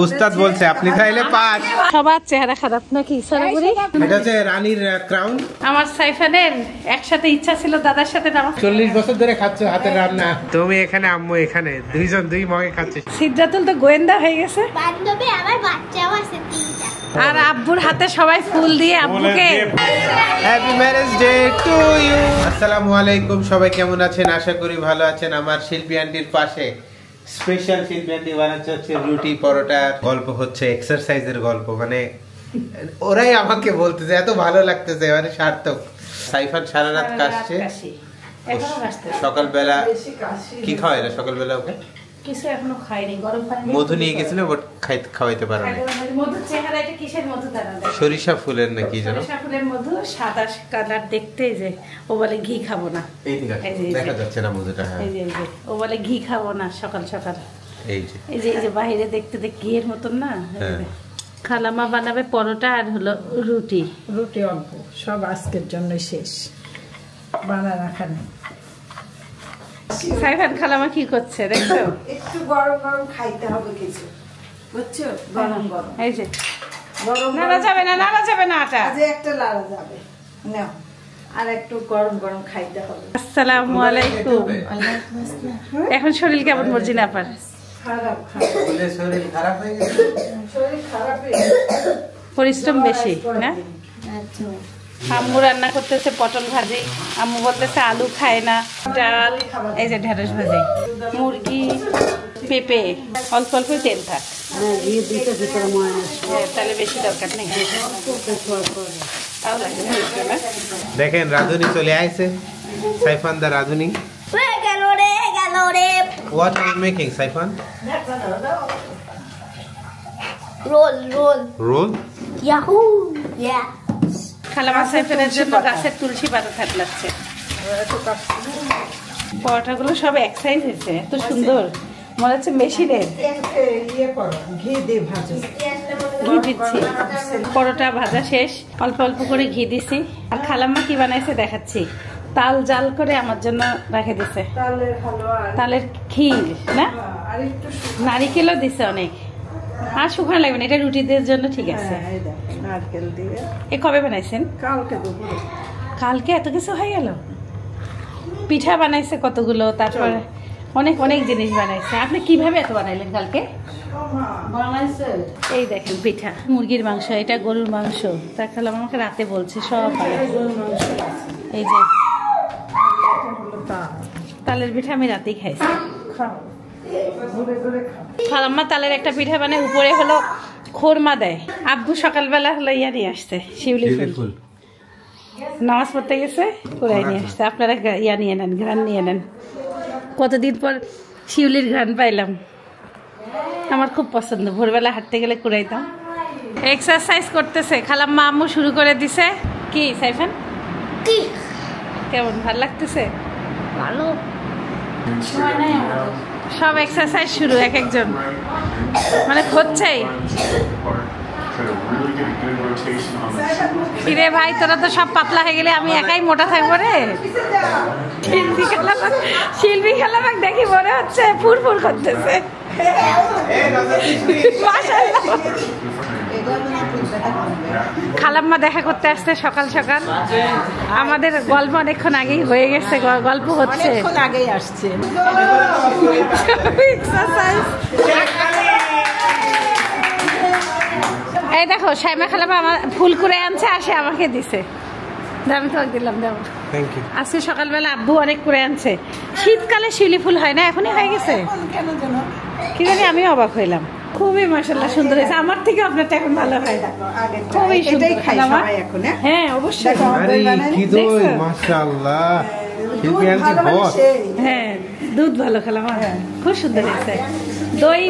উস্তাদ বলছে আপনি তাইলে 5 সবার চেহারা খারাপ নাকি সরাবরি এটা হচ্ছে রানীর ক্রাউন আমার সাইফানের একসাথে ইচ্ছা ছিল দাদার সাথে নামাজ 40 বছর ধরে খাচ্ছ হাতের রান্না তুমি এখানে আম্মু এখানে দুইজন দুই মগে খাচ্ছে সিদ্ধাতুল তো গোয়েন্দা হয়ে গেছে বান্ধবী আমার বাচ্চাও আছে 3টা আর আব্বুর হাতে সবাই ফুল দিয়ে আব্বুকে happy marriage day to you আসসালামু আলাইকুম সবাই কেমন আছেন আশা করি ভালো আছেন আমার শিল্পী আন্টির পাশে স্পেশাল শিল্পী আন্টি বানাচ্ছে হচ্ছে রুটি পরোটা গল্প হচ্ছে এক্সারসাইজের গল্প মানে ওরাই আমাকে বলতেছে এত ভালো লাগতেছে মানে সার্থক সাইফান সারা রাত কাশছে সকালবেলা কি খাওয়ায় না সকালবেলা ওকে কিছু এখনো খাইনি গরম পানি মধু নিয়ে গেছিল বাট খাওয়াইতে পারো না মধু চেহারা এটা কিসের মধু দাঁড়াবে সরিষা ফুলের নাকি জানো সরিষা ফুলের মধু সাদা কালার দেখতে যে ও বলে ঘি খাবো না এই দিকে দেখা যাচ্ছে না মধুটা হ্যাঁ এই যে ও বলে ঘি খাবো না সকাল সকাল এই যে বাইরে দেখতে ঘিয়ের মতন না খালামা বানাবে পরোটা আর হলো রুটি অল্প সব আজকের জন্য শেষ বানা রাখা নেই সাইফান খালামা কি করছে দেখছো একটু গরম গরম খাইতে হবে কিছু বুঝছো গরম গরম এই যে গরম নাড়া যাবে না আটা আজ একটা লাড়া যাবে নাও আর একটু গরম গরম খাইতে হবে আসসালামু আলাইকুম এখন শরীর কেমন মর্জিনা আপার শরীর খারাপ হয়ে গেছে শরীর খারাপ পরিশ্রম বেশি না আম্মু রান্না করতেছে পটল ভাজি আম্মু বলতেছে আলু খায় না ডাল এই যে ঢেঁড়স ভাজি মুরগি পেঁপে অল্প অল্প তেল থাক তাহলে বেশি দরকার নেই দেখেন রাধুনি চলে আইছে সাইফান দা রাধুনি গেল রে What are you making, Saifan? Roll? Yahoo! Yeah. খালামা সাইফানের জন্য গাছের তুলসী পাতা থাকলাচ্ছে পরোটাগুলো সব এক সাইজ হয়েছে এত সুন্দর মনে হচ্ছে মেশিনের ঘি দিয়ে ভাজো ঘি দিচ্ছি পরোটা ভাজা শেষ অল্প অল্প করে ঘি দিছি আর খালাম্মা কি বানাইছে দেখাচ্ছি তাল জাল করে আমার জন্য রেখে দিছে তালের ক্ষীর না নারিকেলও দিছে অনেক আর শুকানো লাগবে না এটা রুটিদের জন্য ঠিক আছে নারকেল দিয়ে এ কবে বানাইছেন কালকে এত কিছু হয়ে গেল পিঠা বানাইছে কতগুলো তারপরে অনেক অনেক জিনিস বানাইছে আপনি কিভাবে এত বানাইলেন কালকে এই দেখেন পিঠা মুরগির মাংস এটা গরুর মাংস তা খালাম আমাকে রাতে বলছে সব এই যে তালের পিঠা আমি রাতেই খাইছি খালাম্মা তালের একটা পিঠা বানায় উপরে হলো খোরমা দেয় আব্বু সকালবেলা হলো ইয়া নিয়ে আসছে শিউলি ফুল নামাজ পড়তে গেছে কুড়াই নিয়ে আসছে আপনারা ইয়া নিয়ে নেন ঘ্রাণ নিয়ে নেন কতদিন পর শিউলির ঘ্রাণ পাইলাম আমার খুব পছন্দ ভোরবেলা হাঁটতে গেলে কুড়াইতাম এক্সারসাইজ করতেছে খালাম্মা আম্মু শুরু করে দিছে কি সাইফান কেমন ভাল লাগতেছে ভালো সব এক্সারসাইজ শুরু এক একজন মানে হচ্ছেই ফিরে ভাই তোরা তো সব পাতলা হয়ে গেলে আমি একাই মোটা থাকবো রে শিল্পী খেলাবাক দেখি মনে হচ্ছে ফুরফুর করতেছে খালাম্মা দেখা করতে আসছে সকাল সকাল আমাদের গল্প অনেকক্ষণ আগেই হয়ে গেছে গল্প হচ্ছে আগেই আসছে এই দেখো সাইমা খালাম্মা আমার ফুল করে আনছে আসে আমাকে দিছে আমি তোমাকে দিলাম দেবো আজকে সকালবেলা আব্বু অনেক করে আনছে শীতকালে শিউলি ফুল হয় না এখনই হয়ে গেছে কি জানি আমি অবাক হইলাম খুবই মাশাআল্লাহ সুন্দর হয়েছে আমার থেকে আপনারটা এখন ভালো হয় খুবই সুন্দর খালাম্মা হ্যাঁ অবশ্যই মাশাআল্লাহ হ্যাঁ দুধ ভালো খালাম্মা খুব সুন্দর হয়েছে দই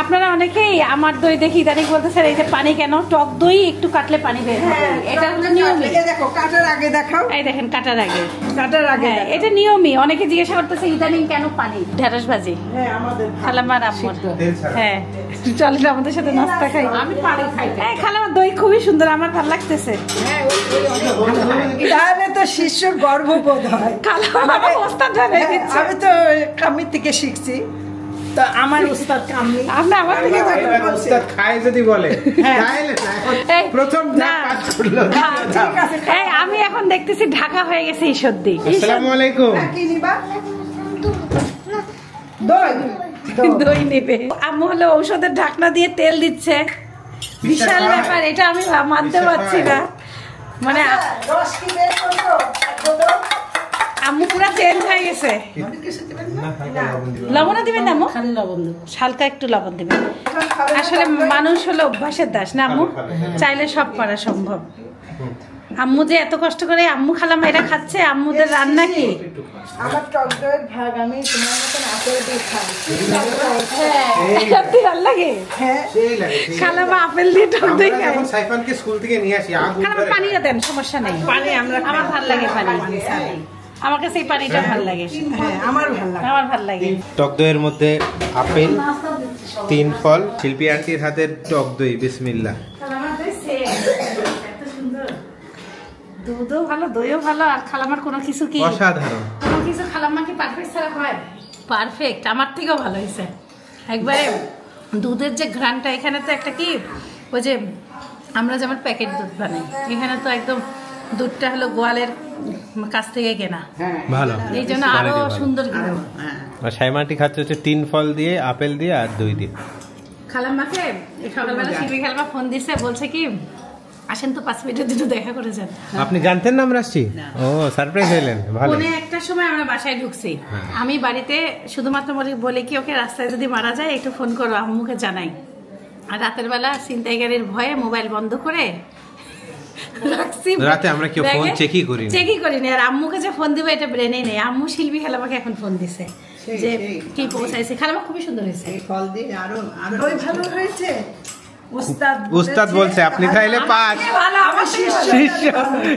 আপনারা অনেকেই আমার দই দেখি ইদানিং বলতেছেন এই যে পানি কেন টক দই একটু কাটলে পানি বের হয় এটা হলো নিয়মই কাটার আগে দেখাও এই দেখেন কাটার আগে এটা নিয়মই অনেকে জিজ্ঞাসা করতেছে ইদানিং কেন পানি ঢেঁড়স ভাজি খালাম্মার আম্মুর হ্যাঁ চলেন আমাদের সাথে নাস্তা খাই আমি পানি খাই খালাম্মার দই খুবই সুন্দর আমার ভালো লাগতেছে তাহলে তো শিষ্যর গর্ববোধ হয় খালাম্মার ওস্তাদ হয়ে গেছে আমি তো কামির থেকে শিখছি তো আমার উস্তাদ কামলি আপনি আমার থেকে এবার উস্তাদ খায় যদি বলে তাহলে না, এখন এই, প্রথম না। পাস করলো। ঠিক আছে এই আমি এখন দেখতেছি ঢাকা হয়ে গেছে এই সর্দি আসসালামু আলাইকুম। কি নিবা দই দই নেবে আম্মু হলো ঔষধের ঢাকনা দিয়ে তেল দিচ্ছে বিশাল ব্যাপার এটা আমি মানতে পারছি না মানে রস কি বের করছো আম্মু পুরো চেঞ্জ হয়ে গেছে লবণও দিবেন না আম্মু খালি লবণ দেবো হালকা একটু লবণ দিবেন আসলে মানুষ হলো অভ্যাসের দাস না আম্মু চাইলে সব করা সম্ভব আম্মু যে এত কষ্ট করে আম্মু খালাম এটা খাচ্ছে আম্মুদের রান্না কি আমার টক দইয়ের ভাগ আমি তোমার মতন আপেল দিয়ে খাই সত্যি ভালো লাগে হ্যাঁ সেই লাগে, সেই খালামা আপেল দিয়ে টক দই আমরা খায় যখন সাইফানকে স্কুল থেকে নিয়ে আসি আগুন খালামা ধরে। পানিও দেন সমস্যা নেই পানি আমরা আমার ভালো লাগে পানি আমার কাছে এই পানিটা ভালো লাগে হ্যাঁ আমার ভালো লাগে আমার ভালো লাগে টক দইয়ের মধ্যে আপেল 3 ফল শিল্পী আন্টির হাতের টক দই বিসমিল্লাহ। দুধও ভালো দইও ভালো আর খালামার কোনো কিছু কি অসাধারণ। কোনো কিছু খালাম্মা কি পারফেক্ট ছাড়া হয় পারফেক্ট আমার থেকেও ভালো হয়েছে একবারে দুধের যে ঘ্রাণটা এখানে তো একটা কি ওই যে আমরা যেমন প্যাকেট দুধ বানাই এখানে তো একদম দুধটা হলো গোয়ালের কাছ থেকে কেনা ভালো। এই জন্য আরো সুন্দর ঘ্রাণ আর সাইমাটি খাচ্ছে হচ্ছে 3 ফল দিয়ে আপেল দিয়ে আর দই দিয়ে। খালাম্মাকে এই সকালবেলা শিবি খালাম্মা ফোন দিছে বলছে কি আসেন তো 5 মিনিটের জন্য দেখা করে যান আপনি জানতেন না আমরা আসছি? ও সারপ্রাইজ হলেন, ভালো। ফোনে একটা সময় আমরা বাসায় ঢুকছি আমি বাড়িতে শুধুমাত্র বলে কি ওকে রাস্তায় যদি মারা যায় একটু ফোন করো আম্মুকে জানাই আর রাতের বেলা ছিনতাইকারীর ভয়ে মোবাইল বন্ধ করে রাখছি রাতে আমরা কেউ ফোন চেকই করি না। চেকই করিনি আর আম্মুকে যে ফোন দিব এটা ব্রেনেই নেই আম্মু শিল্পী খালামাকে এখন ফোন দিছে যে কি পৌঁছাইছে খালামা খুবই সুন্দর হয়েছে ফল দিয়ে আরো দই ভালো হয়েছে উস্তাদ বলছে আপনি খাইলে 5 ভালো আমার শিষ্য শিষ্য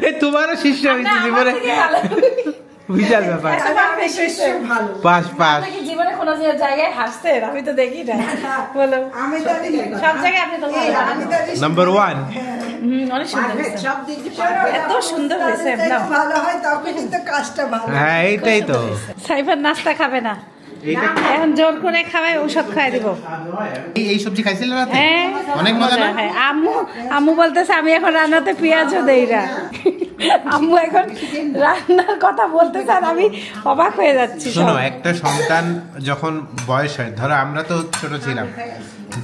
এই তোমারও শিষ্য হয়েছে জীবনে বিশাল ব্যাপার। ভালো 5 আপনি কি জীবনে কোনো জায়গায় হাসতেন আমি তো দেখি না বলো আমি জানি সব জায়গায় আপনি তো আমি জানি নাম্বার 1 অনেক সুন্দর হয়েছে সব দিক এত সুন্দর হয়েছে একদম ভালো হয় তবে কিন্তু কাজটা ভালো হ্যাঁ এইটাই তো। সাইফার নাস্তা খাবে না এইটা এখন জোর করে খাওয়াই ঔষধ খাওয়াই দিব এই সবজি খাইছিলেন রাতে? হ্যাঁ অনেক মজা না? হ্যাঁ আম্মু বলতেছে আমি এখন রান্নাতে পেঁয়াজও দেই না আম্মু এখন রান্নার কথা বলতেছে আর আমি অবাক হয়ে যাচ্ছি শোনো, একটা সন্তান যখন বয়স হয়, ধরো আমরা তো ছোট ছিলাম,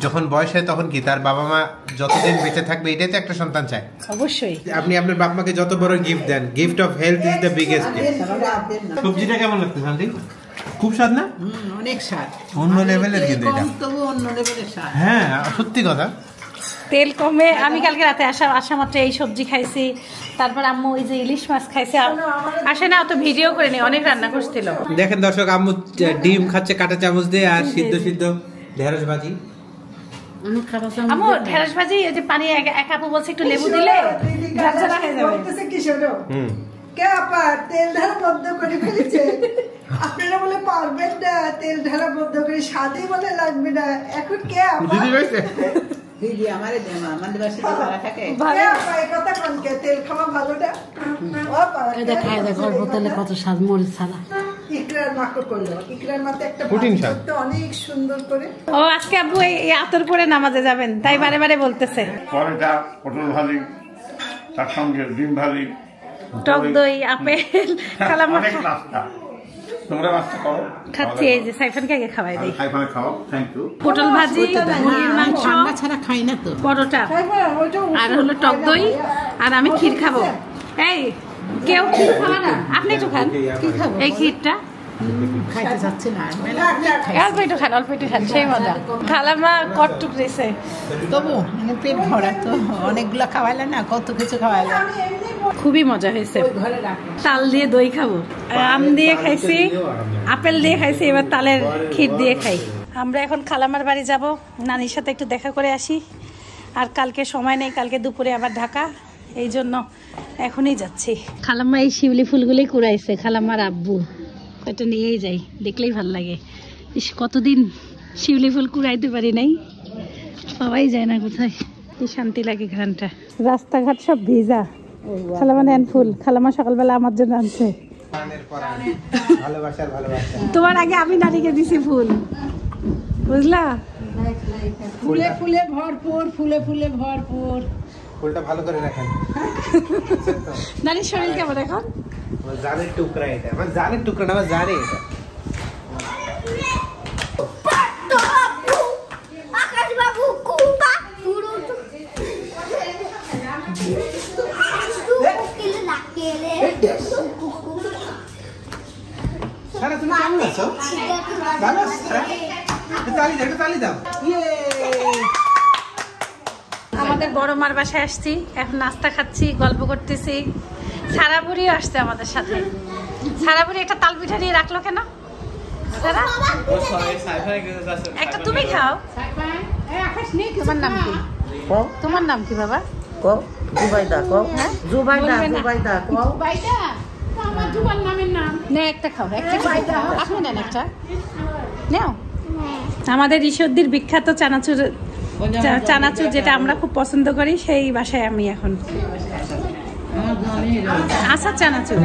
যখন বয়স হয় তখন কি তার বাবা মা যতদিন বেঁচে থাকবে এটাই তো একটা সন্তান চায়। অবশ্যই আপনি আপনার বাপ মাকে যত বড় গিফট দেন, gift of health is the biggest gift. সবজিটা কেমন লাগছে শান্তি? খুব স্বাদ না? অনেক স্বাদ অন্য লেভেলের কিন্তু এটা। তবু অন্য লেভেলের স্বাদ হ্যাঁ সত্যি কথা। তেল কমে আমি কালকে রাতে আসা মাত্র এই সবজি খাইছি তারপর আম্মু ওই যে ইলিশ মাছ খাইছে আসে না অত ভিডিও করে নি অনেক রান্না করছিল দেখেন দর্শক, আম্মু ডিম খাচ্ছে কাঁটা চামচ দিয়ে আর সিদ্ধ সিদ্ধ ঢেঁড়স ভাজি। আম্মু ঢেঁড়স ভাজি ওই যে পানি এক আপু বলছে একটু লেবু দিলে ঝরঝরা হয়ে যাবে বলতেছে কি শোনো কে আপা তেল ঢালা বন্ধ করে ফেলেছে আপনারা বলে পারবেন না তেল ঢালা বন্ধ করে স্বাদই বলে লাগবে না এখন কে আপা দিদি রয়েছে দিদি আমারে দে মা আমাদের বাসায় তো ভাড়া থাকে কে আপা এই কথা কোন কে তেল খাওয়া ভালো না ও আপা খায় দেখ অল্প তেলে কত স্বাদ মরিচ ছাড়া ইকরার মাকে করলো ইকরার মাতে একটা পুটিং ভাজি শাক। করতে অনেক সুন্দর করে ও আজকে আব্বু এই আতর পরে নামাজে যাবেন তাই বারে বারে বলতেছে পরোটা পটল ভাজি তার সঙ্গে ডিম ভাজি টক দই আপেল খালামা অনেক নাস্তা তোমরা নাস্তা করো খাচ্ছি এই যে সাইফানকে আগে খাওয়াই দিই খাইখানে খাও থ্যাংক ইউ পটল ভাজি মুরগির মাংস ঠান্ডা ছাড়া খাই না তো পরোটা ওইটা আর হলো টক দই আর আমি ক্ষীর খাবো এই কেউ ক্ষীর খাবে না আপনি একটু খান কি খাবো এই ক্ষীরটা খাইতে যাচ্ছে না অল্প একটু খান অল্প একটু খান সেই মজা খালামা কটটুক দিছে তবু মানে পেট ভরা তো অনেকগুলা খাওয়াইলে না কত কিছু খাওয়াইলে খুবই মজা হয়েছে তাল দিয়ে দই খাবো আম দিয়ে খাইছি আপেল দিয়ে খাইছি এবার তালের ক্ষীর দিয়ে খাই আমরা এখন খালামার বাড়ি যাব নানির সাথে একটু দেখা করে আসি আর কালকে সময় নেই কালকে দুপুরে আবার ঢাকা এই জন্য এখনই যাচ্ছি খালাম্মা এই শিউলি ফুলগুলি কুড়াইছে খালাম্মার আব্বু এটা নিয়েই যাই দেখলেই ভাল লাগে ইস কতদিন শিউলি ফুল কুড়াইতে পারি নাই পাওয়াই যায় না কোথায় কি শান্তি লাগে ঘ্রাণটা রাস্তাঘাট সব ভিজা খালামা নেন ফুল খালামা সকালবেলা আমার জন্য আনছে ভালোবাসার ভালোবাসা। তোমার আগে আমি নানিকে দিছি ফুল বুঝলা? ফুলে ফুলে ভরপুর, ফুলে ফুলে ভরপুর। ফুলটা ভালো করে রাখেন। নারীর শরীর কেমন এখন? আমার জানের টুকরা এটা, আমার জানের টুকরা না, আমার জানে এটা। আকাশ বাবু কুম্বা পুরো কিলে নাকেলে সারা তুমি কেমন আছো? ভালো আছো সারা? একটু তালি দাও। আমাদের বড় মার বাসায় আসছি, এখন নাস্তা খাচ্ছি, গল্প করতেছি। সারা বুড়িও আসছে আমাদের সাথে। সারা বুড়ি একটা তাল পিঠা দিয়ে রাখলো কেন? সারা? একটা তুমি খাও। তোমার নাম কি? তোমার নাম কি বাবা? জুবাইদা কও, জুবাইদা, জুবাইদা কও। না একটা খাও, একটা খাও। আপনি নেন একটা। নাও। আমাদের ঈশ্বরদীর বিখ্যাত চানাচুর, চানাচুর যেটা আমরা খুব পছন্দ করি, সেই বাসায় আমি এখন। আচ্ছা চানাচুর।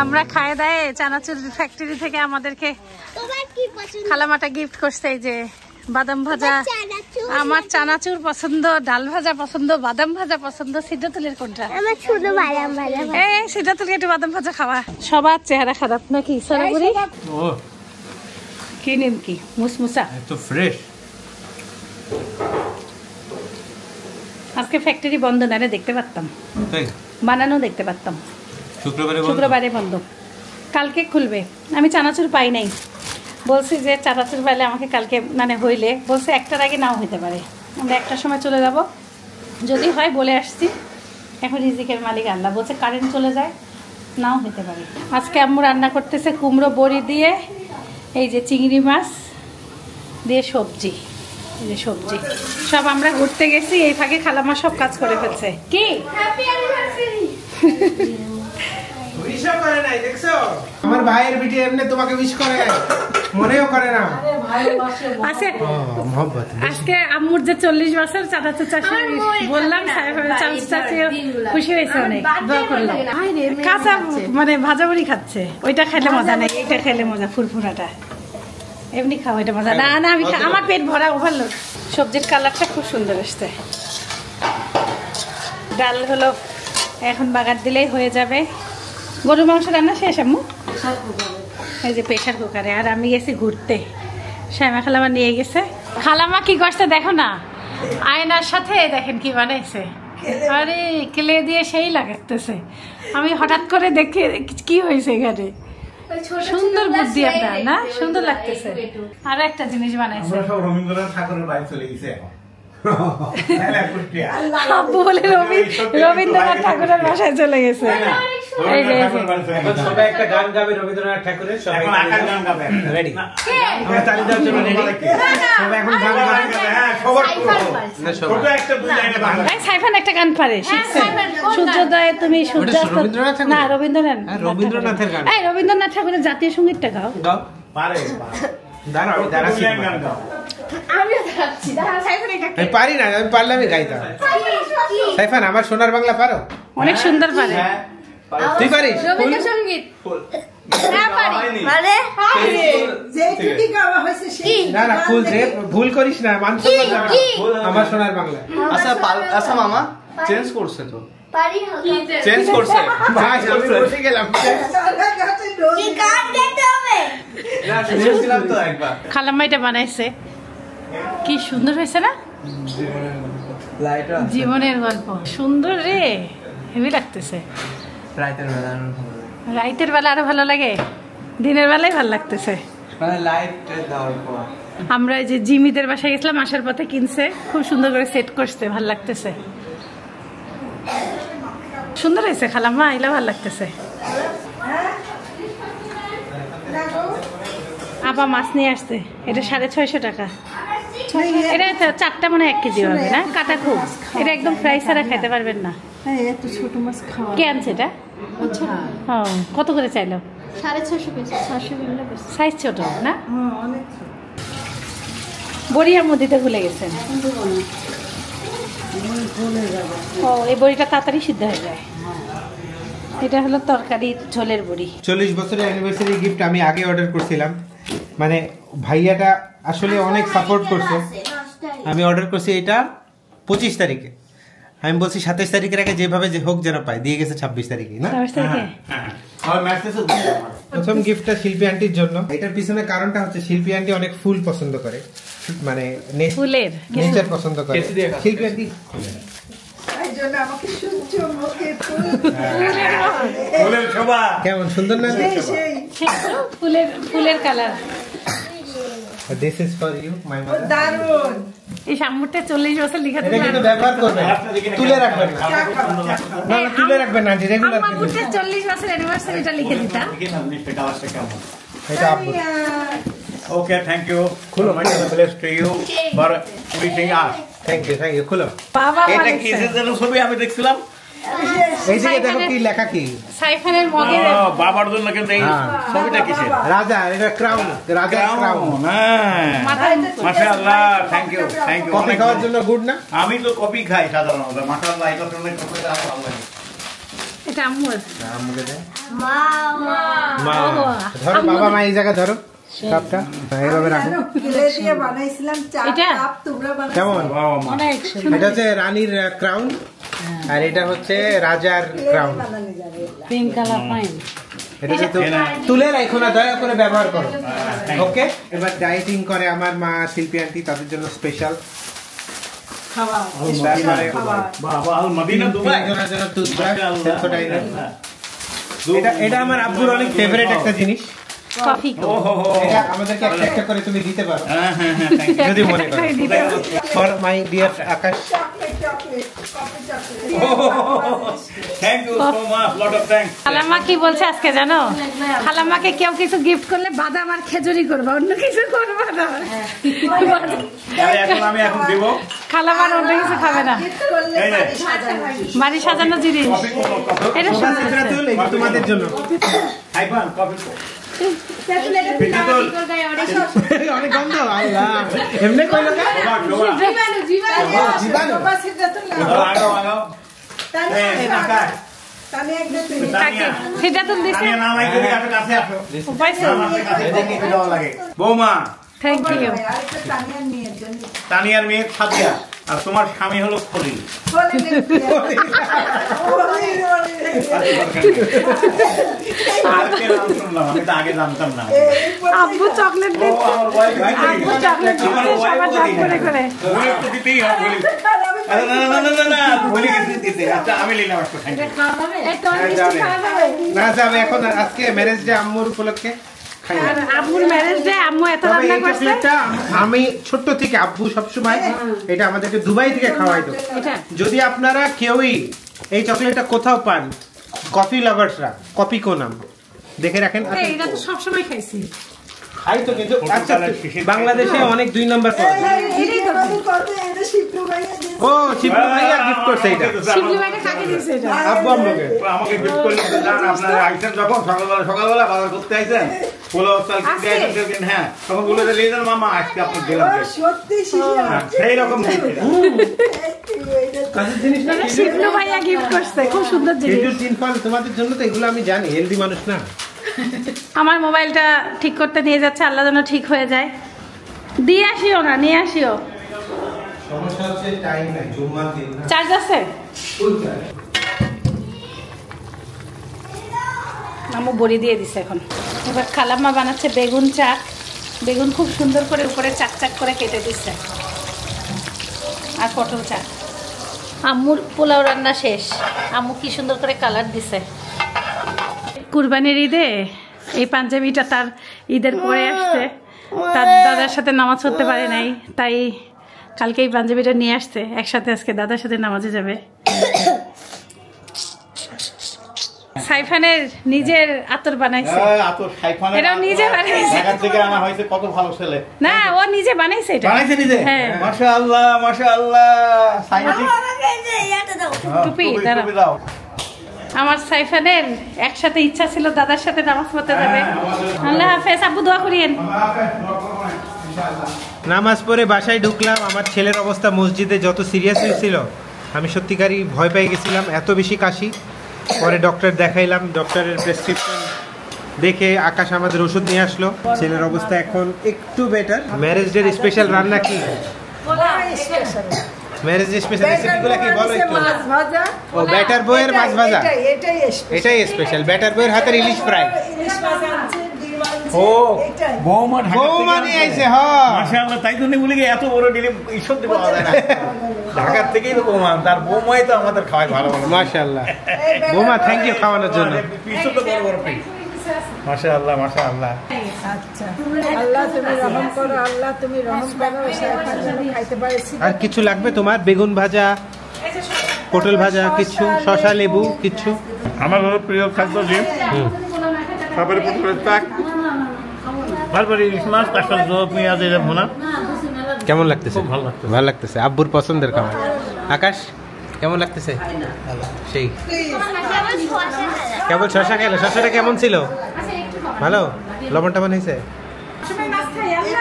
আমরা খায় দায়ে চানাচুর ফ্যাক্টরি থেকে আমাদেরকে তোমার কি পছন্দ? খালামাটা গিফট করছে। এই যে বাদাম ভাজা, আমার চানাচুর পছন্দ, ডাল ভাজা পছন্দ, বাদাম ভাজা পছন্দ। সিদ্ধাতুলের কোনটা? আমার ছোট বাদাম ভাজা। এই সিদ্ধাতুলকে একটু বাদাম ভাজা খাওয়া। সবার চেহারা খারাপ নাকি সরাবুরি? ও কি নিমকি মুসমুসা এত ফ্রেশ। আজকে ফ্যাক্টরি বন্ধ, নারে দেখতে পারতাম, তাই বানানো দেখতে পারতাম। শুক্রবারে বন্ধ, কালকে খুলবে। আমি চানাচুর পাই নাই, বলছি যে চানাচুর পাইলে আমাকে কালকে মানে হইলে, বলছে একটার আগে নাও হইতে পারে, আমরা একটার সময় চলে যাব, যদি হয় বলে আসছি। এখন রিজিকের মালিক আল্লাহ, বলছে কারেন্ট চলে যায়, নাও হইতে পারে। আজকে আম্মু রান্না করতেছে কুমড়ো বড়ি দিয়ে, এই যে চিংড়ি মাছ দিয়ে সবজি, এই যে সবজি সব। আমরা ঘুরতে গেছি, এই ফাঁকে খালামা সব কাজ করে ফেলছে। কি হ্যাপি অ্যানিভার্সারি। উইশও করে নাই, দেখছো? আমার ভাইয়ের বিটি এমনি তোমাকে উইশ করে নাই, মনেও করে না। আজকে মোহব্বত। আজকে আম্মুর যে 40 বছর, চাচা চাচি বললাম, চাচা চাচি খুশি হয়েছে অনেক, দোয়া করলাম। কাঁচা মানে ভাজা বড়ি খাচ্ছে, ওইটা খাইলে মজা নাই, এইটা খাইলে মজা, ফুরফুরাটা এমনি খাও, এটা মজা না। না আমি আমার পেট ভরা, ওভারলোড। সবজির কালারটা খুব সুন্দর আসছে। ডাল হলো, এখন বাগার দিলেই হয়ে যাবে। গরুর মাংস রান্না শেষ আম্মু? এই যে প্রেশার কুকারে। আর আমি গেছি ঘুরতে, শ্যামা খালামা নিয়ে গেছে। খালামা কি করছে দেখো না, আয়নার সাথে দেখেন কি বানাইছে। আরে ক্লে দিয়ে সেই লাগাতেছে। আমি হঠাৎ করে দেখে কি হয়েছে এখানে, সুন্দর বুদ্ধি আপনার না, সুন্দর লাগতেছে। আরো একটা জিনিস বানাইছে, রবীন্দ্রনাথ ঠাকুরের বাড়ি চলে গেছে এখন। আব্বু বলে রবীন্দ্রনাথ ঠাকুরের বাসায় চলে গেছে। এই যে সবাই একটা গান গাবে রবীন্দ্রনাথ ঠাকুরের, সবাই গান গাবে। রেডি? আমরা তালি দেওয়ার জন্য রেডি? সবাই এখন গান গাবে। হ্যাঁ, সবার না, সবাই একটা দুই লাইনে বাংলা। এই সাইফান একটা গান পারে, শিখছে। সূর্যোদয়ে তুমি সূর্যাস্ত, না রবীন্দ্রনাথ, রবীন্দ্রনাথের গান। এই রবীন্দ্রনাথ ঠাকুরের জাতীয় সঙ্গীতটা গাও। গাও। পারে দাঁড়াও, দাঁড়াও, গান গাও। আমি পারি না, আমি পারলে আমি গাইতাম। সাইফান, আমার সোনার বাংলা পারো? অনেক সুন্দর পারে। তুই পারিস? রবীন্দ্রসঙ্গীত হ্যাঁ পারি। মানে যে কি গাওয়া হয়েছে সেই না না, ভুল করিস না, মান সম্মান যাবে না। আমার সোনার বাংলা। আচ্ছা মামা চেঞ্জ করছে তো, পারি চেঞ্জ করছে। আমি বসে গেলাম। কি গান গাইতে হবে? না শুনেছিলাম তো একবার। খালাম্মা এটা বানাইছে, কি সুন্দর হয়েছে না? জীবনের গল্প সুন্দর রে, হেভি লাগতেছে। রাইতের বেলা আরো ভালো লাগে, দিনের বেলায় ভালো লাগতেছে। আমরা এই যে জিমিদের বাসায় গেছিলাম, আসার পথে কিনছে, খুব সুন্দর করে সেট করছে, ভালো লাগতেছে। সুন্দর হয়েছে খালাম্মা, এগুলো ভালো লাগতেছে। আপা মাছ নিয়ে আসছে, এটা 650 টাকা। এটা 4টা মনে হয় 1 কেজি হবে না, কাটা খুব। এটা একদম ফ্রাই ছাড়া খেতে পারবেন না। এত ছোট মাছ খাওয়া কে আনছে এটা? কত করে চাইলো? 650 পেয়েছে, 650 পেয়েছে। সাইজ ছোট না? অনেক বড়িয়ার মধ্যে ভুলে গেছেন। ও এই বড়িটা তাড়াতাড়ি সিদ্ধ হয়ে যায়। এটা হলো তরকারি ঝোলের বড়ি। 40 বছরের অ্যানিভার্সারি গিফট আমি আগে অর্ডার করছিলাম, মানে ভাইয়াটা আসলে অনেক সাপোর্ট করছে। আমি অর্ডার করছি এটা 25 তারিখে, আমি বলছি 27 তারিখের আগে যেভাবে যে হোক যেন পাই, দিয়ে গেছে 26 তারিখে না। প্রথম গিফটটা শিল্পী আন্টির জন্য। এটার পিছনে কারণটা হচ্ছে শিল্পী আন্টি অনেক ফুল পছন্দ করে, মানে ফুলের নেচার পছন্দ করে। শিল্পী আন্টি কেমন সুন্দর না? ফুলের colour. This is for you, my mother. দারুণ। এই সামুরটা 40 বছর লিখা এটা কিন্তু ব্যবহার করবেন, তুলে রাখবেন না। না না, তুলে রাখবেন না, রেগুলার আমার বুঝতে 40 বছর অ্যানিভার্সারিটা লিখে দিতা। এটা আপু। Okay, thank you. Kholo, my bless to you for wishing us. Thank you, খুলো। বাবা এটা কিসের জন্য ছবি আমি দেখছিলাম? এই যে দেখো কি লেখা কি? সাইফানের মগে বাবার জন্য কিন্তু এই ছবিটা কিসের? রাজা, এটা ক্রাউন, রাজা ক্রাউন। মাশাআল্লাহ, থ্যাংক ইউ। কফি খাওয়ার জন্য গুড না? আমি তো কফি খাই সাধারণত। মাশাআল্লাহ, এটা শুনলে কফিটা আরো ভালো লাগে। এটা আম্মুর। আমাকে দে। মা ধরো বাবা, মা এই জায়গা ধরো কাপটা, এইভাবে রাখো। কিলে দিয়ে বানাইছিলাম চা কাপ, তোমরা বানাইছো কেমন? অনেক এটা হচ্ছে রানীর ক্রাউন, আর এটা হচ্ছে রাজার ক্রাউন। Pink colour fine. এটা তো তুলে রাখো না, দয়া করে ব্যবহার করো। ওকে, এবার ডায়েটিং করে আমার মা শিল্পী আন্টি, তাদের জন্য স্পেশাল খাওয়া। বাবা, আল মদিনা দুবাই। জন্য টুথব্রাশ, সেন্সোডাইজার। এটা আমার আব্বুর অনেক ফেভারিট একটা জিনিস। কফি এটা আমাদেরকে একটা একটা করে তুমি দিতে পারো হ্যাঁ, থ্যাংক ইউ। যদি মনে করো। For my dear Akash. Thank you so much, lot of thanks. খালাম্মা কি বলছে আজকে জানো? খালাম্মাকে কেউ কিছু গিফট করলে বাদাম আর খেজুরি করবা, অন্য কিছু করবা না। আমি এখন দেব। খালাম্মা অন্য কিছু খাবে না। বাড়ি সাজানো জিনিস এটা তোমাদের জন্য খাইবান কফি। অনেক গন্ধ। আল্লাহ, এমনি কইলো কা? জীবাণু। সেটা তো দিছে। বৌমা, থ্যাংক ইউ। তানিয়ার মেয়ে সাদিয়া, আর তোমার স্বামী হলো খলিল। আমি তো আগে জানতাম না। আব্বু চকলেট দিচ্ছে, আব্বু চকলেট দিচ্ছে সবার দাম করে করে। আমি নিলাম। না যাবে এখন, আজকে ম্যারেজ ডে আম্মুর উপলক্ষে আর আব্বুর ম্যারেজ ডে আম্মু এত রান্না করছে। আমি ছোট্ট থেকে আব্বু সবসময় এটা আমাদেরকে দুবাই থেকে খাওয়াইতো। যদি আপনারা কেউই এই চকলেটটা কোথাও পান, কফি লাভার্সরা, কফি কো নাম দেখে রাখেন। এটা তো সবসময় খাইছি, খাই তো, কিন্তু আচ্ছা বাংলাদেশে অনেক 2 নম্বর পাওয়া যায়। ও শিবলু ভাইয়া গিফট করছে এটা। শিবলু ভাইটা কাকে দিয়েছে এটা? আব্বু আম্মুকে। আমাকে গিফট করলে জান, আপনারা আইছেন যখন সকালবেলা বাজার করতে আইছেন, পোলাও চাল কিনতে আইছেন, হ্যাঁ তখন বলে দিলেন লিজার মামা আজকে আপনি দিলাম। সত্যি সেই রকম জিনিস না, শিবলু ভাইয়া গিফট করছে, খুব সুন্দর জিনিস। খেজুর 3 ফল তোমাদের জন্য, তো এগুলো আমি জানি, হেলদি মানুষ না। আমার মোবাইলটা ঠিক করতে নিয়ে যাচ্ছে, আল্লাহ যেন ঠিক হয়ে যায়। দিয়ে আসিও না, নিয়ে আসিও। সমস্যা হচ্ছে টাইম নাই, জুম্মার দিন না। চার্জ আছে? আম্মু বড়ি দিয়ে দিছে এখন। এবার খালাম্মা বানাচ্ছে বেগুন চাক। বেগুন খুব সুন্দর করে উপরে চাক চাক করে কেটে দিচ্ছে, আর পটল চাক। আম্মুর পোলাও রান্না শেষ। আম্মু কি সুন্দর করে কালার দিছে। কুরবানির ঈদে এই পাঞ্জাবিটা তার ঈদের পরে আসছে, তার দাদার সাথে নামাজ পড়তে পারে নাই, তাই কালকে এই পাঞ্জাবিটা নিয়ে আসছে। একসাথে আজকে দাদার সাথে নামাজে যাবে। সাইফানের নিজের আতর বানাইছে। এটা নিজে বানাইছে। ঢাকা থেকে আনা হয়েছে, কত ভালো ছেলে। না, ও নিজে বানাইছে এটা। বানাইছে নিজে? হ্যাঁ। মাশাআল্লাহ, মাশাআল্লাহ। সাইফান টুপি দাও। আমার সাইফানের একসাথে ইচ্ছা ছিল দাদার সাথে নামাজ পড়তে যাবে। আল্লাহ হাফেজ, আব্বু দোয়া করিয়েন। নামাজ পড়ে বাসায় ঢুকলাম, আমার ছেলের অবস্থা মসজিদে যত সিরিয়াস ছিল আমি সত্যিকারই ভয় পেয়ে গেছিলাম, এত বেশি কাশি। পরে ডক্টর দেখাইলাম, ডক্টরের প্রেসক্রিপশন দেখে আকাশ আমাদের ওষুধ নিয়ে আসলো। ছেলের অবস্থা এখন একটু বেটার। ম্যারেজ ডের স্পেশাল রান্না কি? ম্যারেজ ডে স্পেশাল রেসিপিগুলো কি বলো একটু? ও ব্যাটার বইয়ের মাছ ভাজা, এটাই স্পেশাল। ব্যাটার বইয়ের হাতের ইলিশ ফ্রাই। ও বৌমা নিয়ে আইছে। হ্যাঁ মাশাআল্লাহ, তাই জন্য বলি এত বড় ডিলে ঈশ্বর দিয়ে পাওয়া যায় না। ঢাকার থেকেই তো বৌমা, তার বৌমাই তো আমাদের খাওয়াই ভালো ভালো। মাশাআল্লাহ বৌমা, থ্যাংক ইউ খাওয়ানোর জন্য। পিছন তো বড় বড় পিস। মাশাআল্লাহ মাশাআল্লাহ। আচ্ছা আল্লাহ তুমি রহম করো, আল্লাহ তুমি রহম করো, সাইফান যেন খাইতে পারে। আর কিছু লাগবে তোমার? বেগুন ভাজা, পটল ভাজা, কিছু শসা, লেবু, কিছু? আমার প্রিয় খাদ্য ডিম, তারপরে পটলের চাক, তারপরে ইলিশ মাছ, তার সাথে পেঁয়াজ দিয়ে ভুনা। কেমন লাগতেছে? ভালো লাগতেছে। ভালো লাগতেছে, আব্বুর পছন্দের খাবার। আকাশ কেমন লাগতেছে? সেই কেবল শসা খেলে। শসাটা কেমন ছিল? ভালো? লবণ টবণ হয়েছে?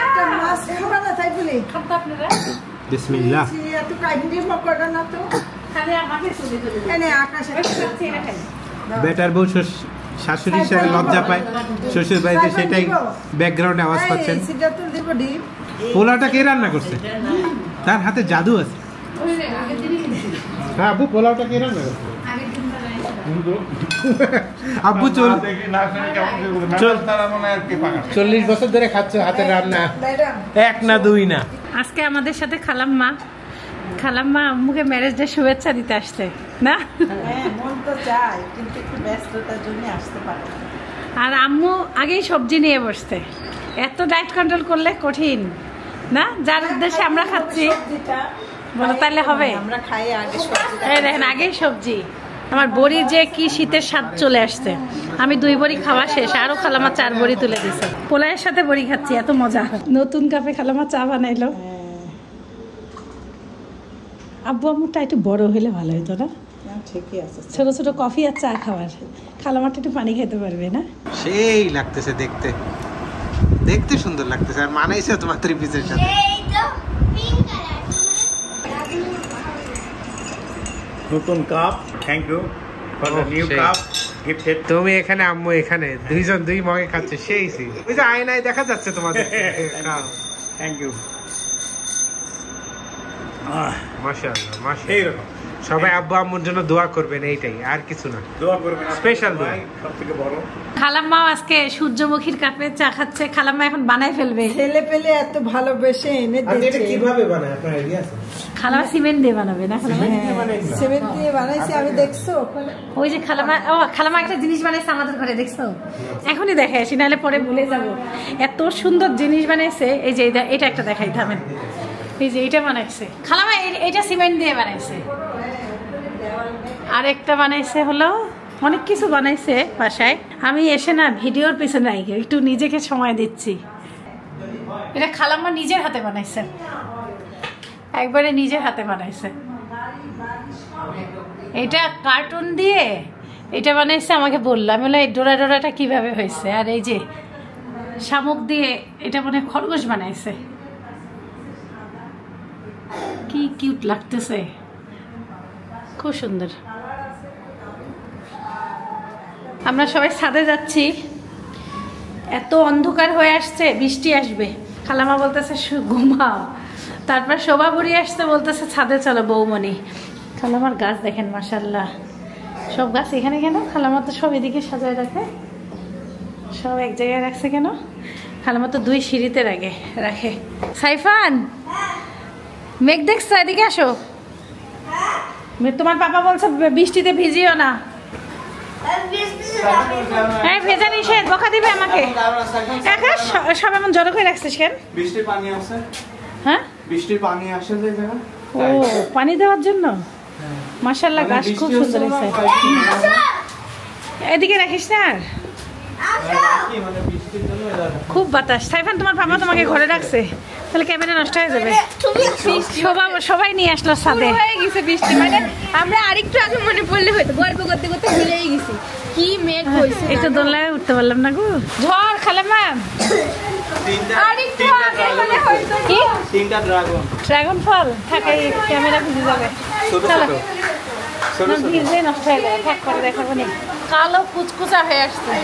একটা মাছ খাবা না তাই বলি? বিসমিল্লাহ। এত কাহিনী করো না তো। এনে আকাশে বেটার বউ শাশুড়ি হিসাবে লজ্জা পায় শ্বশুর বাড়িতে, সেটাই ব্যাকগ্রাউন্ডে আওয়াজ পাচ্ছেন। পোলাওটা কে রান্না করছে? তার হাতে জাদু আছে। হ্যাঁ আব্বু, পোলাওটা কে রান্না করছে? আব্বু 40 বছর ধরে খাচ্ছ হাতের রান্না, এক না দুই না। আজকে আমাদের সাথে খালাম্মা আম্মুকে ম্যারেজ ডে শুভেচ্ছা দিতে আসছে না? মন তো চায়, কিন্তু একটু ব্যস্ততার জন্য আসতে পারে না। আর আম্মু আগেই সবজি নিয়ে বসতে। এত ডায়েট কন্ট্রোল করলে কঠিন না? যার উদ্দেশ্যে আমরা খাচ্ছি, বলো তাহলে হবে? আমরা খাই আগে সবজি। এই দেখেন আগেই সবজি। আমার বড়ি যে কি শীতের স্বাদ চলে আসছে। আমি 2 বড়ি খাওয়া শেষ, আরো খালামা 4 বড়ি তুলে দিছে। পোলাওয়ের সাথে বড়ি খাচ্ছি, এত মজা। নতুন কাপে খালামা চা বানাইলো। আব্বু আম্মুটা একটু বড় হলে ভালো হতো না? ঠিকই আছে। ছোট ছোট কফি আর চা খাওয়ার, খালামাটা একটু পানি খেতে পারবে না? সেই লাগতেছে দেখতে, দেখতে সুন্দর লাগতেছে। আর মানাইছে তোমার 3 পিসের সাথে। নতুন cup, thank you for the new cup gifted. তুমি এখানে, আম্মু এখানে, দুইজন 2 মগে খাচ্ছে। সেই ওই যে আয়নায় দেখা যাচ্ছে তোমাদের। Thank you. মাশাআল্লাহ মাশাআল্লাহ। এইরকম সবাই আব্বু আম্মুর জন্য দোয়া করবেন, এইটাই, আর কিছু না। দোয়া করবেন, স্পেশাল দোয়া। সবথেকে বড় খালাম্মাও আজকে সূর্যমুখীর কাপে চা খাচ্ছে। খালাম্মা এখন বানাই ফেলবে। ছেলে পেলে এত ভালোবেসে এনে দিয়েছে। কিভাবে বানায় আপনার আইডিয়া আছে? খালাম্মা সিমেন্ট দিয়ে বানাবে না? খালাম্মা সিমেন্ট দিয়ে বানাইছি আমি, দেখছো ওখানে? ওই যে খালাম্মা একটা জিনিস বানাইছে আমাদের ঘরে, দেখছো? এখনই দেখে আসি, নাহলে পরে ভুলে যাবো। এত সুন্দর জিনিস বানাইছে। এই যে এটা একটা দেখাই, থামেন। এই যে এটা বানাইছে খালাম্মা, এটা সিমেন্ট দিয়ে বানাইছে। আর একটা বানাইছে হলো, অনেক কিছু বানাইছে বাসায়। আমি এসে না ভিডিওর পিছনে নাই, একটু নিজেকে সময় দিচ্ছি। এটা খালাম্মা নিজের হাতে বানাইছে, একবারে নিজের হাতে বানাইছে। এটা কার্টুন দিয়ে এটা বানাইছে, আমাকে বললো। আমি বললাম এই ডোরাটা কিভাবে হয়েছে। আর এই যে শামুক দিয়ে এটা মানে খরগোশ বানাইছে। কি কিউট লাগতেছে, খুব সুন্দর। আমরা সবাই ছাদে যাচ্ছি, এত অন্ধকার হয়ে আসছে, বৃষ্টি আসবে। খালামা বলতেছে ঘুমাও। তারপর শোভা বুড়ি আসতে বলতেছে ছাদে চলো বৌমনি। খালামার গাছ দেখেন মাশাআল্লাহ, সব গাছ এখানে কেন? খালামা তো সব এদিকে সাজায় রাখে, সব এক জায়গায় রাখছে কেন? খালামা তো 2 সিঁড়িতে রাখে। সাইফান, মেঘ দেখছো? এদিকে আসো। তোমার পাপা বলছে বৃষ্টিতে ভিজিও না। হ্যাঁ ভেজা নিষেধ, বকা দিবে আমাকে। সব এমন জড়ো করে রাখছিস কেন? বৃষ্টির পানি আসে। হ্যাঁ বৃষ্টির পানি আসে যে জায়গা। ও পানি দেওয়ার জন্য। মাশাআল্লাহ গাছ খুব সুন্দর হয়েছে। এদিকে রাখিস না। খুব বাতাস। সাইফান তোমার পাপা তোমাকে ঘরে রাখছে, তাহলে ক্যামেরা নষ্ট হয়ে যাবে। সবাই নিয়ে আসলো ছাদে। হয়ে গেছে বৃষ্টি, মানে আমরা আরেকটু আগে মনে পড়লে হয়তো গল্প করতে করতে ভুলেই গেছি কি মেঘ হয়েছে। এই তো দোলনায় উঠতে পারলাম না গো, ঝড়। খালাম্মা আরেকটু আগে হলে হয়তো কি তিনটা ড্রাগন ড্রাগন ফল থাকে ক্যামেরা ভিজে যাবে ছোট চলো ছোট না ভিজলে নষ্ট হয়ে যাবে থাক করে দেখাবো নি কালো কুচকুচা হয়ে আসছে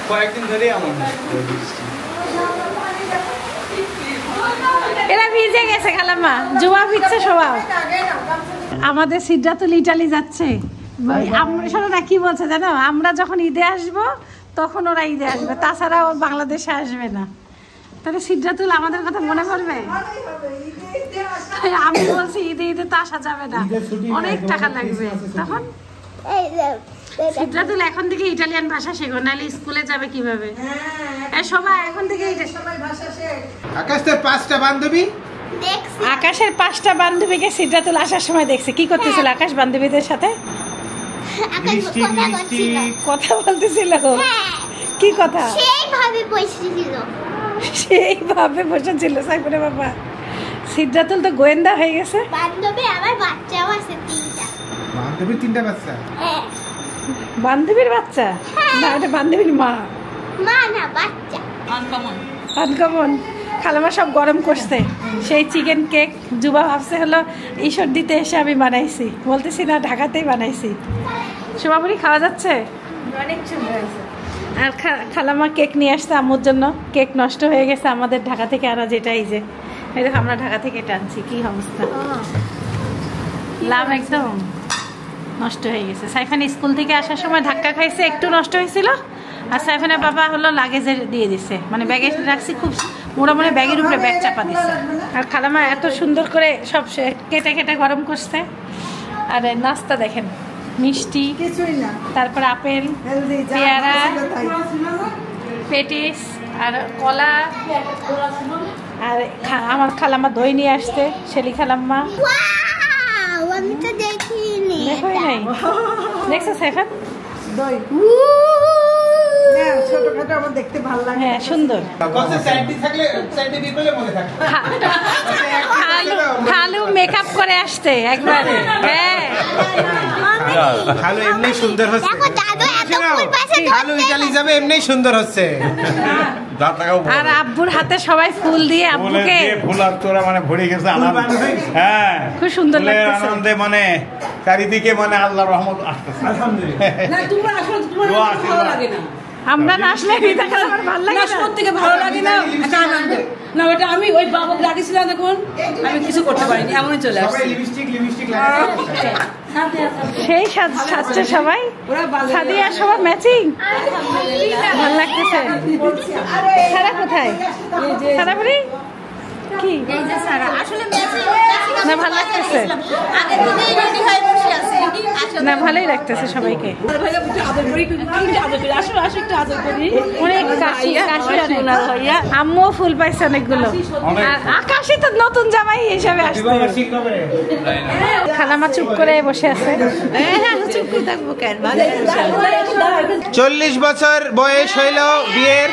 কয়েকদিন ধরেই আমার এরা ভিজে গেছে খালাম্মা জুয়া ভিজছে সবাই আমাদের সিদ্ধাতুল ইটালি যাচ্ছে আমরা শোনো কি বলছে জানো আমরা যখন ঈদে আসবো তখন ওরা ঈদে আসবে তাছাড়া ও বাংলাদেশে আসবে না তাহলে সিদ্ধাতুল আমাদের কথা মনে পড়বে আমি বলছি ঈদে ঈদে তো আসা যাবে না অনেক টাকা লাগবে তখন সিদ্ধাতুল এখন থেকে ইটালিয়ান ভাষা শেখো নাহলে স্কুলে যাবে কিভাবে সবাই এখন থেকে আকাশ তোর 5টা বান্ধবী আকাশের 5টা বান্ধবীকে সিদ্ধাতুল আসার সময় দেখছে কি করতেছিল আকাশ বান্ধবীদের সাথে কথা বলতেছিল কি কথা সেইভাবে বসেছিল সাইফুরের বাবা সিদ্ধাতুল তো গোয়েন্দা হয়ে গেছে বান্ধবীর 3টা বাচ্চা বান্ধবীর বাচ্চা না এটা বান্ধবীর মা আনকমন খালামা সব গরম করছে সেই চিকেন কেক জুবা ভাবছে হলো ঈশ্বর দিতে এসে আমি বানাইছি বলতেছি না ঢাকাতেই বানাইছি শোভাপুরি খাওয়া যাচ্ছে অনেক সুন্দর আছে আর খালামা কেক নিয়ে আসছে আম্মুর জন্য কেক নষ্ট হয়ে গেছে আমাদের ঢাকা থেকে আনা যেটাই যে এই দেখো আমরা ঢাকা থেকে টানছি কি অবস্থা লাভ একদম নষ্ট হয়ে গেছে সাইফান স্কুল থেকে আসার সময় ধাক্কা খাইছে একটু নষ্ট হয়েছিল আর সাইফানের বাবা হলো লাগেজে দিয়ে দিচ্ছে মানে ব্যাগে রাখছি খুব মোটামুটি ব্যাগের উপরে ব্যাগ চাপা দিচ্ছে আর খালামা এত সুন্দর করে সব কেটে কেটে গরম করছে আর নাস্তা দেখেন মিষ্টি কিছুই না তারপর আপেল হেলদি পেয়ারা পেটিস আর কলা আর আমার খালাম্মা দই নিয়ে আসতে শেলি খালাম্মা আমি তো দেখিনি দেখোই নাই দেখছো সাইফান দই হ্যাঁ ছোটখাটো আমার দেখতে ভালো লাগে হ্যাঁ সুন্দর কত স্যান্ডি থাকলে স্যান্ডি বিপলে মনে থাকে খালু মেকআপ করে আসতে একবারে হ্যাঁ খালু এমনি সুন্দর হচ্ছে দেখো দাদু এত ফুল পাশে খালু ইতালি যাবে এমনি সুন্দর হচ্ছে আর আব্বুর হাতে সবাই ফুল দিয়ে আব্বুকে ফুল আর তোরা মানে ভরে গেছে আনন্দ হ্যাঁ খুব সুন্দর ফুলের লাগতেছে আনন্দে মানে চারিদিকে মানে আল্লাহর রহমত আসতেছে না তোমরা আসলে তোমার দোয়া ভালো লাগে না আমরা না আসলে রিতা খালামার ভালো লাগে না না সব থেকে ভালো লাগে না একটা আনন্দ না ওটা আমি ওই বাবাকে ডাকিছিলাম দেখুন আমি কিছু করতে পারিনি এমনই চলে সবাই আসছি লিপস্টিক লাগিয়ে সেই সাজছে সবাই ওরা ভালো সাদিয়া সবার ম্যাচিং ভালো লাগতেছে সারা কোথায় সারা বলি কি এই যে সারা আসলে মেসি না ভালো লাগতেছে আগে থেকেই রেডি হয়ে বসে আছে না ভালোই লাগতেছে সবাইকে ভাইয়া একটু আদর করি একটু আদর করি আসো আসো একটু আদর করি অনেক কাশি কাশি অনেক ভাইয়া আম্মুও ফুল পাইছে অনেকগুলো আর আকাশই তো নতুন জামাই হিসাবে আসছে খালামা চুপ করে বসে আছে চুপ করে থাকবো কেন 40 বছর বয়স হইল বিয়ের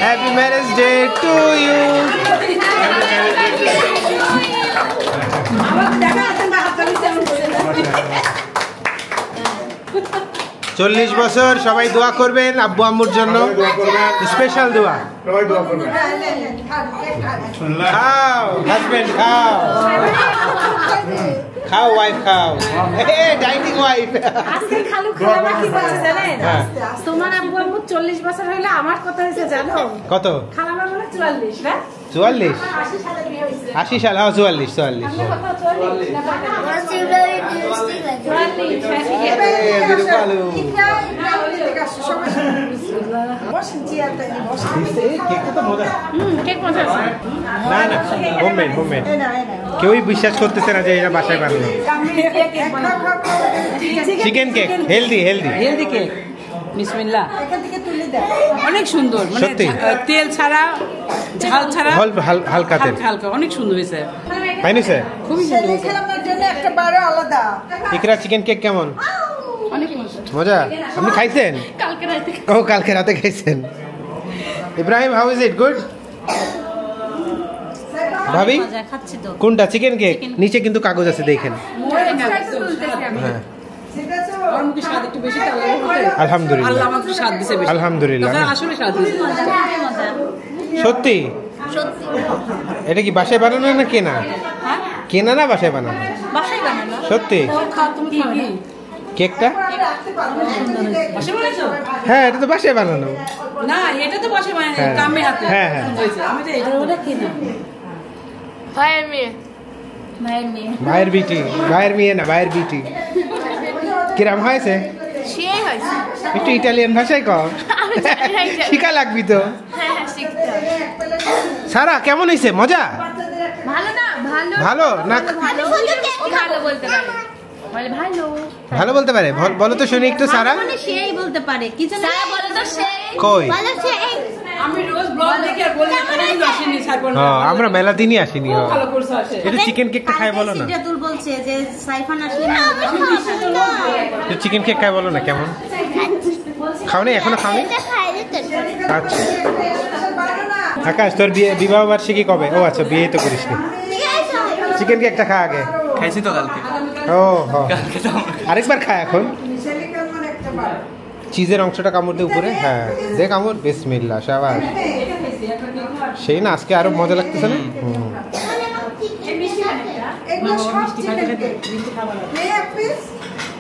happy marriage day to you আমার দেখা আছে না হাত ধরে আমি 40 বছর সবাই দোয়া করবেন আব্বু আম্মুর জন্য স্পেশাল দোয়া সবাই দোয়া করবেন খাও হাজবেন্ড খাও খাও ওয়াইফ খাও ডাইনিং ওয়াইফ আজকে খালু খালামা কি বলছে জানেন তোমার আব্বু আম্মু 40 বছর হইলো আমার কথা হইছে জানো কত খালামা বলে 44 না 44 80 সাল হ্যাঁ 44 কেক মজা আছে না না হোমমেড কেউই বিশ্বাস করতেছে না যে এটা বাসায় বানানো chicken cake healthy healthy cake বিসমিল্লাহ অনেক সুন্দর মানে সত্যি? তেল ছাড়া ঝাল ছাড়া হালকা তেল হালকা অনেক সুন্দর হয়েছে পাইনি স্যার খুবই সুন্দর হয়েছে খেলানোর জন্য একটা বারো আলাদা ইকরা চিকেন কেক কেমন অনেক মজা মজা আপনি খাইছেন কালকে রাতে ও কালকে রাতে খাইছেন Ibrahim how is it good ভাবি খাচ্ছি তো কোনটা চিকেন কেক নিচে কিন্তু কাগজ আছে দেখেন তুলতেছি আমি হ্যাঁ ঠিক আছে আমার মুখে স্বাদ একটু বেশি তো আল্লাহর রহমতে। আলহামদুলিল্লাহ। আল্লাহ আমাকে স্বাদ দিছে বেশি। আলহামদুলিল্লাহ। তাছাড়া আসলে স্বাদ দিছে। সত্যি এটা কি বাসায় বানানো না কেনা? কেনা না বাসায় বানানো? বাসায় বানানো। সত্যি তুমি খাও না? কেকটা? বাসায় বানাইছো? হ্যাঁ এটা তো বাসায় বানানো। না এটা তো বাসায় বানানো হ্যাঁ। কামে হাতে হ্যাঁ, হ্যাঁ। হয়েছে। আমি তো এটা ওটা কিনা। ভাইয়ের মেয়ে ভাইয়ের বিটি, ভাইয়ের মেয়ে না, ভাইয়ের বিটি। কিরাম হয়েছে? সেই হয়েছে একটু ইটালিয়ান ভাষায় কও, শিখা লাগবি তো। হ্যাঁ শিখতে হবে। সারা কেমন হয়েছে? মজা? ভালো না ভালো ভালো না? ভালো ও ভালো বলতে পারে বলে ভালো ভালো বলতে পারে? বলো তো শুনি একটু সারা। সেই বলতে পারে কি জানো? সারা বলে তো সেই কই? ভালো সেই আমি রোজ ব্লগ দেখি আর বলি আমি আসিনি ছাড়বো না। হ্যাঁ আমরা মেলা দিনই আসিনি। খুব ভালো করছো আসে। এটা চিকেন কেকটা খাই বলো না। সিদ্ধাতুল বলছে যে সাইফান আসলে চিকেন কেক খাই বলো না কেমন? খাওনি এখনো? খাওনি? আচ্ছা আকাশ তোর বিবাহ বার্ষিকী কবে? ও আচ্ছা বিয়ে তো করিসনি। চিকেন কেকটা খা আগে। খাইছি তো কালকে। ও আরেকবার খা এখন। চিজের অংশটা কামড় দে উপরে। হ্যাঁ দে কামড়। বিসমিল্লাহ শাবাশ। সেই না আজকে আরো মজা লাগতেছে না? এগুলো সব চিকেন কেক। এক পিস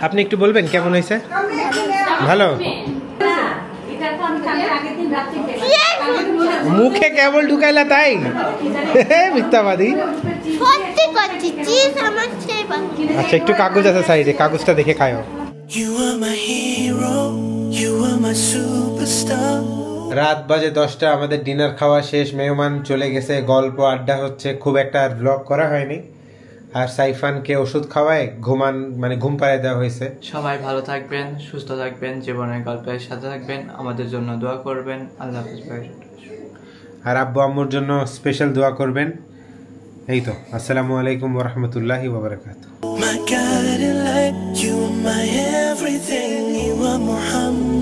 আপনি একটু বলবেন কেমন হয়েছে? আমি এখানে ভালো? মুখে কেবল ঢুকাইলা তাই? মিথ্যাবাদী। সত্যি করছি চিজ আমার সেই আচ্ছা একটু কাগজ আছে সাইডে, কাগজটা দেখে খায়ও। You are my hero, you are my superstar. রাত বাজে 10টা, আমাদের ডিনার খাওয়া শেষ, মেহমান চলে গেছে, গল্প আড্ডা হচ্ছে, খুব একটা আর ব্লগ করা হয়নি। আর সাইফানকে ওষুধ খাওয়ায় ঘুম পাড়িয়ে দেওয়া হয়েছে। সবাই ভালো থাকবেন, সুস্থ থাকবেন, জীবনের গল্পের সাথে থাকবেন, আমাদের জন্য দোয়া করবেন। আল্লাহ হাফেজ ভাই। আর আব্বু আম্মুর জন্য স্পেশাল দোয়া করবেন। এই তো, আসসালামু আলাইকুম ওয়া রাহমাতুল্লাহি ওয়া বারাকাতুহু। My guiding light, you are my everything, you are Muhammad.